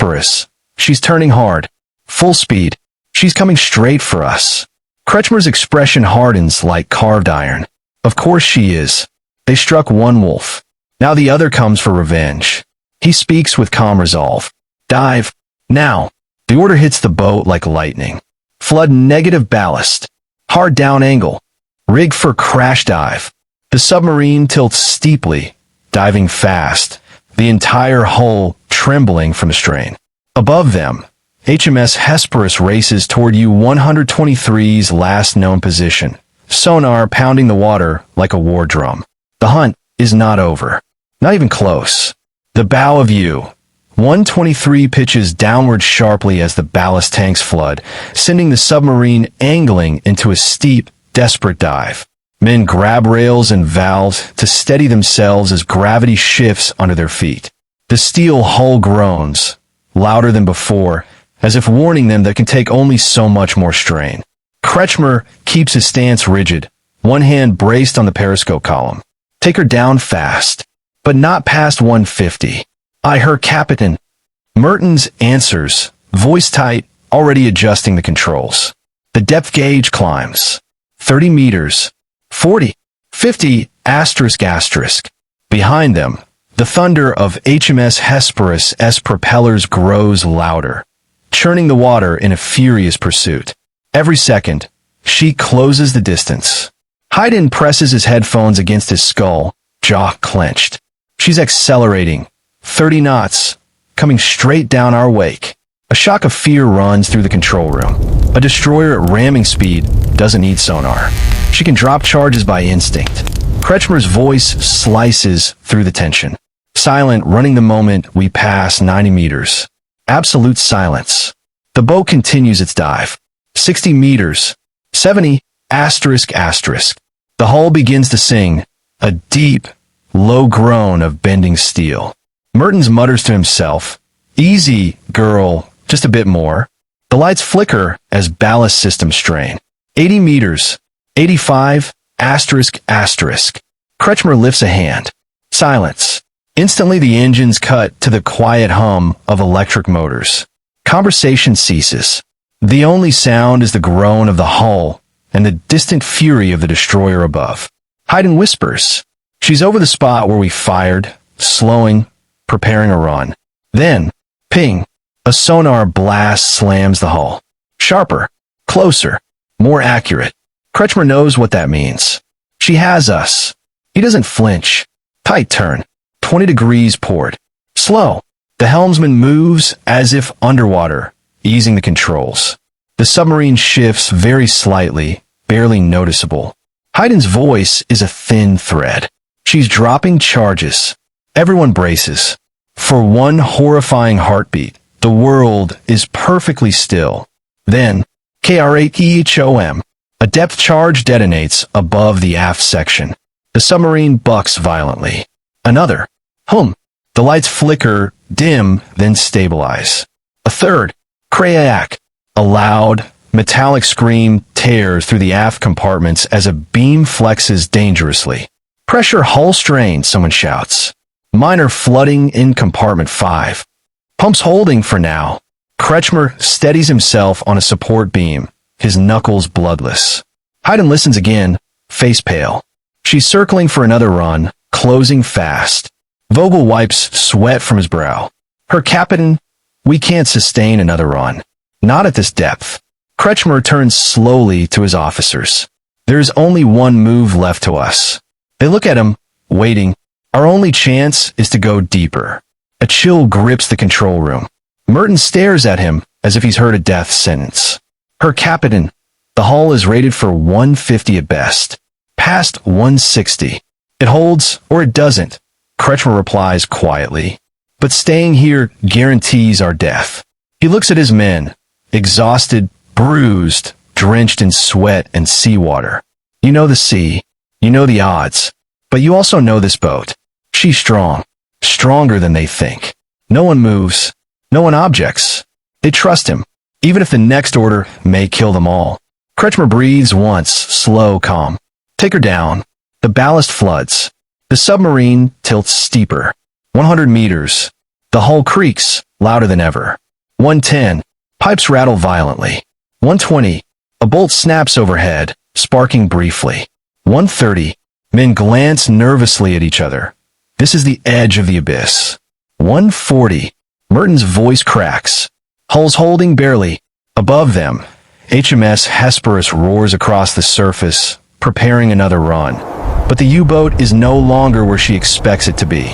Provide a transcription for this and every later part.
Hesperus. She's turning hard. Full speed. She's coming straight for us. Kretschmer's expression hardens like carved iron. Of course she is. They struck one wolf. Now the other comes for revenge. He speaks with calm resolve. Dive. Now. The order hits the boat like lightning. Flood negative ballast. Hard down angle. Rig for crash dive. The submarine tilts steeply, diving fast, the entire hull trembling from strain. Above them, HMS Hesperus races toward U-123's last known position, sonar pounding the water like a war drum. The hunt is not over. Not even close. The bow of U-123 pitches downward sharply as the ballast tanks flood, sending the submarine angling into a steep, desperate dive. Men grab rails and valves to steady themselves as gravity shifts under their feet. The steel hull groans, louder than before, as if warning them that it can take only so much more strain. Kretschmer keeps his stance rigid, one hand braced on the periscope column. Take her down fast, but not past 150. Aye, her captain. Mertens answers, voice tight, already adjusting the controls. The depth gauge climbs. 30 meters. 40. 50. ***. Behind them, the thunder of HMS Hesperus' propellers grows louder, churning the water in a furious pursuit. Every second, she closes the distance. Haydn presses his headphones against his skull, jaw clenched. She's accelerating. 30 knots, coming straight down our wake. A shock of fear runs through the control room. A destroyer at ramming speed doesn't need sonar. She can drop charges by instinct. Kretschmer's voice slices through the tension. Silent, running the moment we pass 90 meters. Absolute silence. The boat continues its dive. 60 meters. 70. ***. The hull begins to sing, a deep, low groan of bending steel. Mertens mutters to himself, "Easy, girl, just a bit more." The lights flicker as ballast systems strain. 80 meters. 85. ***. Kretschmer lifts a hand. Silence. Instantly the engines cut to the quiet hum of electric motors. Conversation ceases. The only sound is the groan of the hull and the distant fury of the destroyer above. Haydn whispers. She's over the spot where we fired, slowing, preparing a run. Then, ping, a sonar blast slams the hull. Sharper, closer, more accurate. Kretschmer knows what that means. She has us. He doesn't flinch. Tight turn. 20 degrees port. Slow. The helmsman moves as if underwater, easing the controls. The submarine shifts very slightly, barely noticeable. Haydn's voice is a thin thread. She's dropping charges. Everyone braces. For one horrifying heartbeat, the world is perfectly still. Then, KRAEHOM. A depth charge detonates above the aft section. The submarine bucks violently. Another. Hum. The lights flicker, dim, then stabilize. A third. Crayak. A loud, metallic scream tears through the aft compartments as a beam flexes dangerously. Pressure hull strain, someone shouts. Minor flooding in compartment 5. Pumps holding for now. Kretschmer steadies himself on a support beam, his knuckles bloodless. Haydn listens again, face pale. She's circling for another run, closing fast. Vogel wipes sweat from his brow. Her captain, we can't sustain another run. Not at this depth. Kretschmer turns slowly to his officers. There's only one move left to us. They look at him, waiting. Our only chance is to go deeper. A chill grips the control room. Merton stares at him as if he's heard a death sentence. Her captain, the hull is rated for 150 at best. Past 160. It holds or it doesn't, Kretschmer replies quietly. But staying here guarantees our death. He looks at his men, exhausted, bruised, drenched in sweat and seawater. You know the sea. You know the odds. But you also know this boat. She's strong. Stronger than they think. No one moves. No one objects. They trust him, even if the next order may kill them all. Kretschmer breathes once, slow, calm. Take her down. The ballast floods. The submarine tilts steeper. 100 meters. The hull creaks, louder than ever. 110. Pipes rattle violently. 120. A bolt snaps overhead, sparking briefly. 130. Men glance nervously at each other. This is the edge of the abyss. 140. Merton's voice cracks. Hulls holding barely. Above them, HMS Hesperus roars across the surface, preparing another run. But the U-boat is no longer where she expects it to be.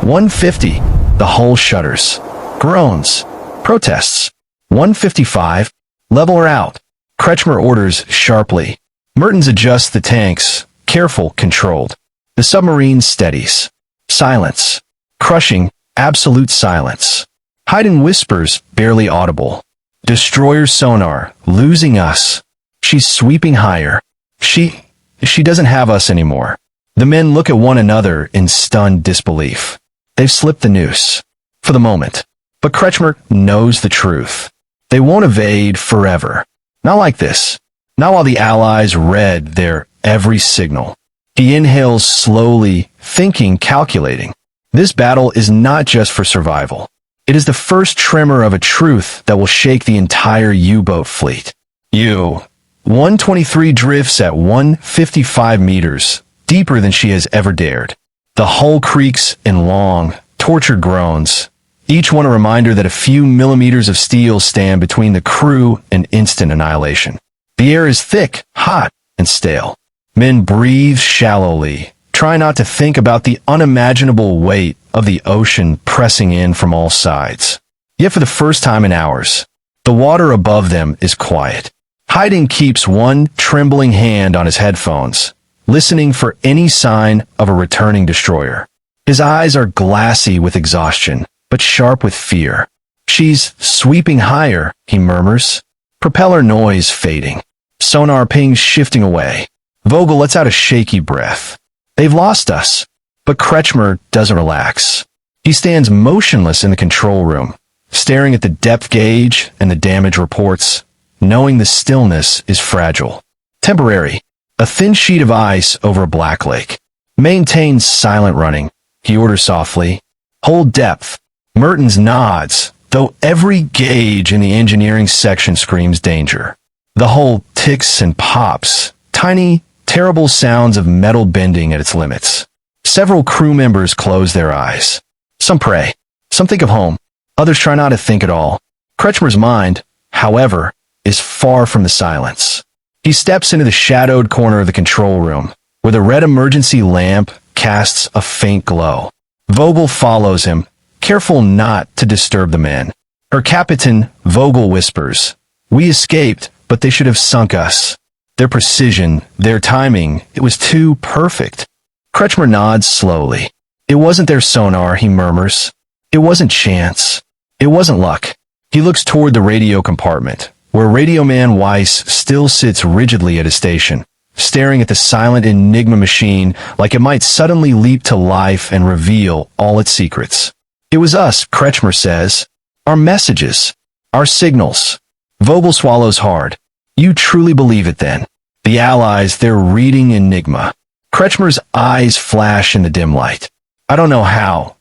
150. The hull shudders. Groans. Protests. 155. Level her out. Kretschmer orders sharply. Mertens adjusts the tanks. Careful, controlled. The submarine steadies. Silence. Crushing, absolute silence. Haydn whispers, barely audible. Destroyer sonar, losing us. She's sweeping higher. She doesn't have us anymore. The men look at one another in stunned disbelief. They've slipped the noose. For the moment. But Kretschmer knows the truth. They won't evade forever. Not like this. Not while the Allies read their every signal. He inhales slowly, thinking, calculating. This battle is not just for survival. It is the first tremor of a truth that will shake the entire U-boat fleet. U-123 drifts at 155 meters, deeper than she has ever dared. The hull creaks in long, tortured groans, each one a reminder that a few millimeters of steel stand between the crew and instant annihilation. The air is thick, hot, and stale. Men breathe shallowly, try not to think about the unimaginable weight of the ocean pressing in from all sides. Yet for the first time in hours, the water above them is quiet. Haydn keeps one trembling hand on his headphones, listening for any sign of a returning destroyer. His eyes are glassy with exhaustion, but sharp with fear. She's sweeping higher, he murmurs. Propeller noise fading. Sonar pings shifting away. Vogel lets out a shaky breath. They've lost us. But Kretschmer doesn't relax. He stands motionless in the control room, staring at the depth gauge and the damage reports, knowing the stillness is fragile. Temporary. A thin sheet of ice over a black lake. Maintain silent running, he orders softly. Hold depth. Mertens nods, though every gauge in the engineering section screams danger. The hull ticks and pops, tiny, terrible sounds of metal bending at its limits. Several crew members close their eyes. Some pray. Some think of home. Others try not to think at all. Kretschmer's mind, however, is far from the silence. He steps into the shadowed corner of the control room, where the red emergency lamp casts a faint glow. Vogel follows him, careful not to disturb the men. Her captain, Vogel, whispers, "We escaped, but they should have sunk us. Their precision, their timing, it was too perfect." Kretschmer nods slowly. It wasn't their sonar, he murmurs. It wasn't chance. It wasn't luck. He looks toward the radio compartment, where Radio Man Weiss still sits rigidly at his station, staring at the silent Enigma machine like it might suddenly leap to life and reveal all its secrets. "It was us," Kretschmer says. "Our messages. Our signals." Vogel swallows hard. "You truly believe it then? The Allies, they're reading Enigma." Kretschmer's eyes flash in the dim light. "I don't know how.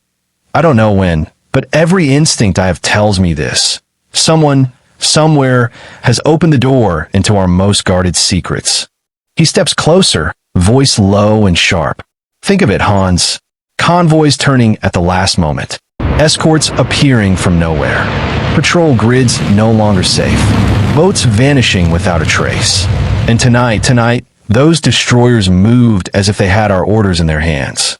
I don't know when, but every instinct I have tells me this. Someone, somewhere, has opened the door into our most guarded secrets." He steps closer, voice low and sharp. "Think of it, Hans. Convoys turning at the last moment. Escorts appearing from nowhere. Patrol grids no longer safe. Boats vanishing without a trace. And tonight, those destroyers moved as if they had our orders in their hands."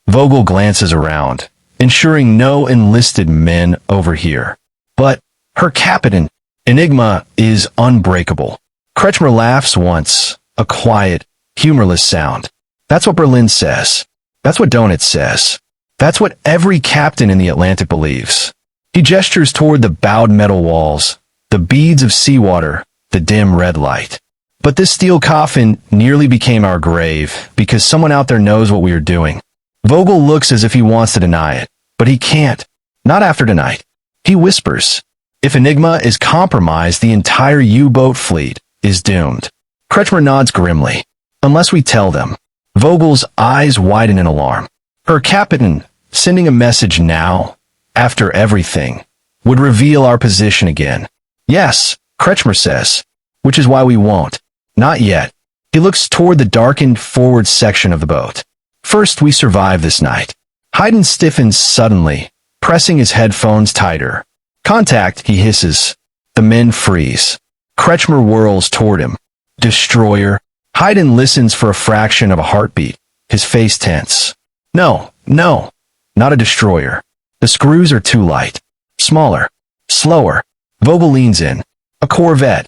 Vogel glances around, ensuring no enlisted men overhear. But her captain, Enigma, is unbreakable. Kretschmer laughs once, a quiet, humorless sound. That's what Berlin says. That's what Donitz says. That's what every captain in the Atlantic believes. He gestures toward the bowed metal walls, the beads of seawater, the dim red light. But this steel coffin nearly became our grave because someone out there knows what we are doing. Vogel looks as if he wants to deny it, but he can't. Not after tonight. He whispers, "If Enigma is compromised, the entire U-boat fleet is doomed." Kretschmer nods grimly. "Unless we tell them." Vogel's eyes widen in alarm. Her captain, sending a message now, after everything. would reveal our position again. Yes, Kretschmer says, which is why we won't. Not yet. He looks toward the darkened forward section of the boat. First, we survive this night. Haydn stiffens suddenly, pressing his headphones tighter. Contact, he hisses. The men freeze. Kretschmer whirls toward him. Destroyer. Haydn listens for a fraction of a heartbeat, his face tense. No, not a destroyer. The screws are too light. Smaller. Slower. Vogel leans in. A corvette.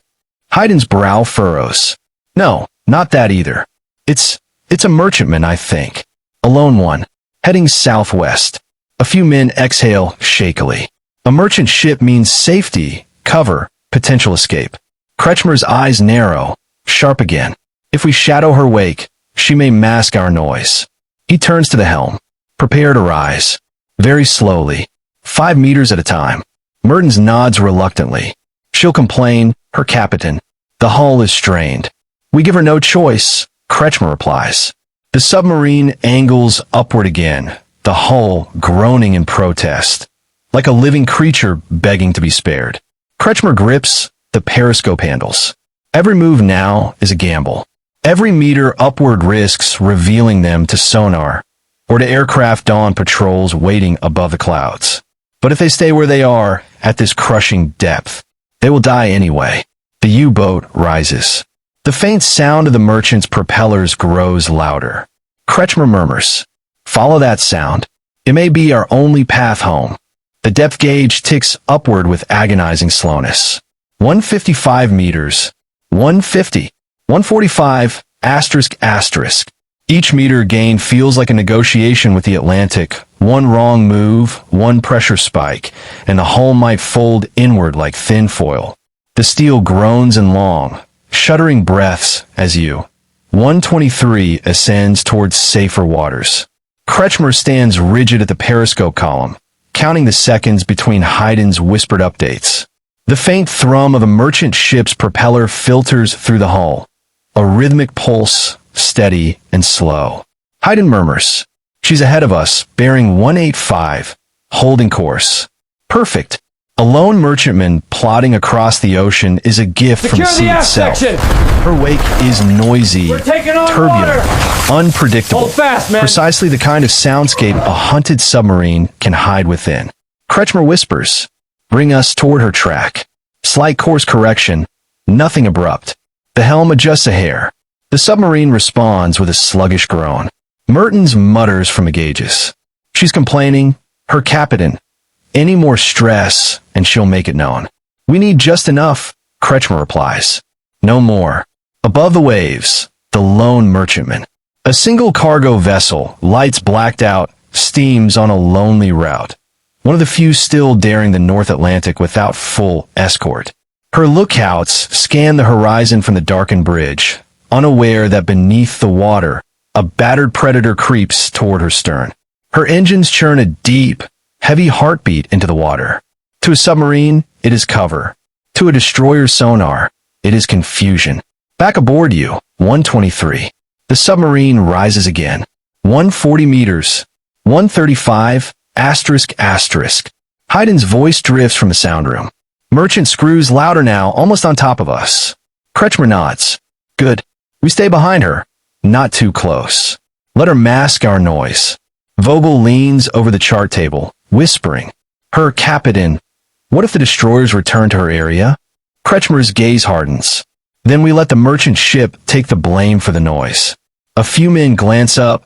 Haydn's brow furrows. No, not that either. It's a merchantman, I think. A lone one, heading southwest. A few men exhale shakily. A merchant ship means safety, cover, potential escape. Kretschmer's eyes narrow, sharp again. If we shadow her wake, she may mask our noise. He turns to the helm. Prepare to rise. Very slowly. 5 meters at a time. Mertens nods reluctantly. She'll complain, her captain. The hull is strained. We give her no choice, Kretschmer replies. The submarine angles upward again, the hull groaning in protest, like a living creature begging to be spared. Kretschmer grips the periscope handles. Every move now is a gamble. Every meter upward risks revealing them to sonar or to aircraft dawn patrols waiting above the clouds. But if they stay where they are, at this crushing depth, they will die anyway. The U-boat rises. The faint sound of the merchant's propellers grows louder. Kretschmer murmurs, "Follow that sound. It may be our only path home." The depth gauge ticks upward with agonizing slowness. 155 meters. 150. 145, ***. Each meter gain feels like a negotiation with the Atlantic. One wrong move, one pressure spike, and the hull might fold inward like thin foil. The steel groans in long, shuddering breaths as you. 123 ascends towards safer waters. Kretschmer stands rigid at the periscope column, counting the seconds between Haydn's whispered updates. The faint thrum of a merchant ship's propeller filters through the hull. A rhythmic pulse, steady and slow. Haydn murmurs, "She's ahead of us, bearing 185, holding course." Perfect. A lone merchantman plodding across the ocean is a gift from the sea itself. Her wake is noisy, turbulent, unpredictable. Hold fast, man. Precisely the kind of soundscape a hunted submarine can hide within. Kretschmer whispers, "Bring us toward her track." Slight course correction, nothing abrupt. The helm adjusts a hair. The submarine responds with a sluggish groan. Mertens mutters from the gauges. She's complaining, her captain. Any more stress, and she'll make it known. "We need just enough," Kretschmer replies. No more. Above the waves, the lone merchantman. A single cargo vessel, lights blacked out, steams on a lonely route. One of the few still daring the North Atlantic without full escort. Her lookouts scan the horizon from the darkened bridge, unaware that beneath the water, a battered predator creeps toward her stern. Her engines churn a deep, heavy heartbeat into the water. To a submarine, it is cover. To a destroyer sonar, it is confusion. Back aboard you, 123. The submarine rises again. 140 meters. 135, ***. Haydn's voice drifts from the sound room. Merchant screws louder now, almost on top of us. Kretschmer nods. Good. We stay behind her. Not too close. Let her mask our noise. Vogel leans over the chart table, whispering. Her captain. What if the destroyers return to her area? Kretschmer's gaze hardens. Then we let the merchant ship take the blame for the noise. A few men glance up,